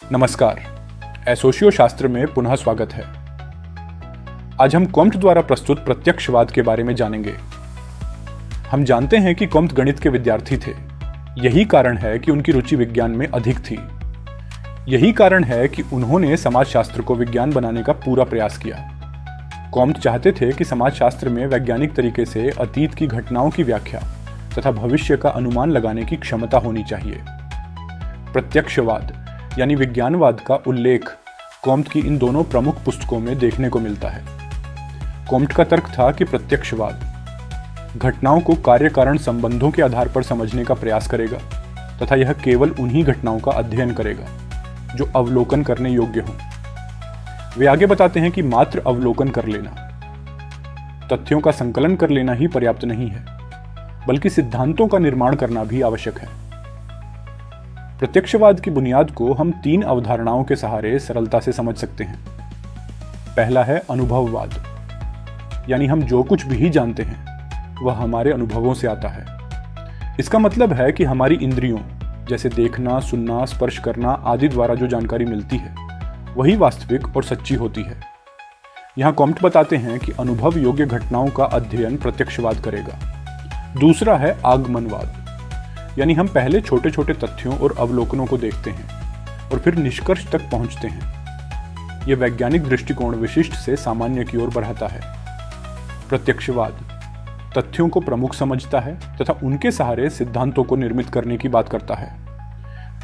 नमस्कार, एसोशियो शास्त्र में पुनः स्वागत है। आज हम कॉम्ट द्वारा प्रस्तुत प्रत्यक्षवाद के बारे में जानेंगे। हम जानते हैं कि कॉम्ट गणित के विद्यार्थी थे। यही कारण है कि उनकी रुचि विज्ञान में अधिक थी। यही कारण है कि उन्होंने समाजशास्त्र को विज्ञान बनाने का पूरा प्रयास किया। कॉम्ट चाहते थे कि समाजशास्त्र में वैज्ञानिक तरीके से अतीत की घटनाओं की व्याख्या तथा भविष्य का अनुमान लगाने की क्षमता होनी चाहिए। प्रत्यक्षवाद यानी विज्ञानवाद का उल्लेख कॉम्ट की इन दोनों प्रमुख पुस्तकों में देखने को मिलता है। कॉम्ट का तर्क था कि प्रत्यक्षवाद घटनाओं को कार्य कारण संबंधों के आधार पर समझने का प्रयास करेगा तथा यह केवल उन्हीं घटनाओं का अध्ययन करेगा जो अवलोकन करने योग्य हों। वे आगे बताते हैं कि मात्र अवलोकन कर लेना, तथ्यों का संकलन कर लेना ही पर्याप्त नहीं है, बल्कि सिद्धांतों का निर्माण करना भी आवश्यक है। प्रत्यक्षवाद की बुनियाद को हम 3 अवधारणाओं के सहारे सरलता से समझ सकते हैं। पहला है अनुभववाद, यानी हम जो कुछ भी जानते हैं वह हमारे अनुभवों से आता है। इसका मतलब है कि हमारी इंद्रियों जैसे देखना, सुनना, स्पर्श करना आदि द्वारा जो जानकारी मिलती है वही वास्तविक और सच्ची होती है। यहाँ कॉम्ट बताते हैं कि अनुभव योग्य घटनाओं का अध्ययन प्रत्यक्षवाद करेगा। दूसरा है आगमनवाद, यानी हम पहले छोटे छोटे तथ्यों और अवलोकनों को देखते हैं और फिर निष्कर्ष तक पहुंचते हैं। यह वैज्ञानिक दृष्टिकोण विशिष्ट से सामान्य की ओर बढ़ाता है। प्रत्यक्षवाद तथ्यों को प्रमुख समझता है तथा उनके सहारे सिद्धांतों को निर्मित करने की बात करता है।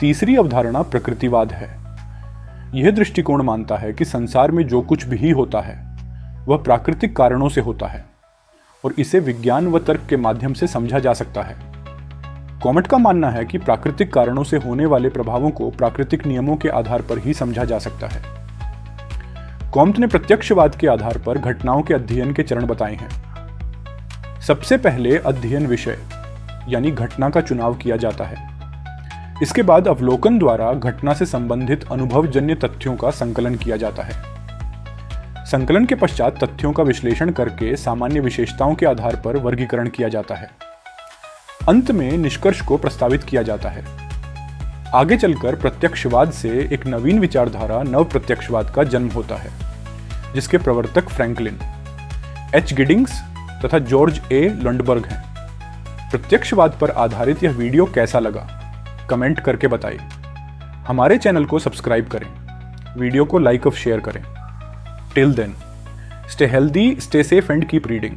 तीसरी अवधारणा प्रकृतिवाद है। यह दृष्टिकोण मानता है कि संसार में जो कुछ भी होता है वह प्राकृतिक कारणों से होता है और इसे विज्ञान व तर्क के माध्यम से समझा जा सकता है। कॉम्ट का मानना है कि प्राकृतिक कारणों से होने वाले प्रभावों को प्राकृतिक नियमों के आधार पर ही समझा जा सकता है। कॉम्ट ने प्रत्यक्षवाद के आधार पर घटनाओं के अध्ययन के चरण बताए हैं। सबसे पहले अध्ययन विषय यानी घटना का चुनाव किया जाता है। इसके बाद अवलोकन द्वारा घटना से संबंधित अनुभवजन्य तथ्यों का संकलन किया जाता है। संकलन के पश्चात तथ्यों का विश्लेषण करके सामान्य विशेषताओं के आधार पर वर्गीकरण किया जाता है। अंत में निष्कर्ष को प्रस्तावित किया जाता है। आगे चलकर प्रत्यक्षवाद से एक नवीन विचारधारा नव प्रत्यक्षवाद का जन्म होता है, जिसके प्रवर्तक फ्रैंकलिन, एच गिडिंग्स तथा जॉर्ज ए लंडबर्ग हैं। प्रत्यक्षवाद पर आधारित यह वीडियो कैसा लगा कमेंट करके बताइए। हमारे चैनल को सब्सक्राइब करें, वीडियो को लाइक और शेयर करें। Till then, stay healthy, stay safe and keep reading.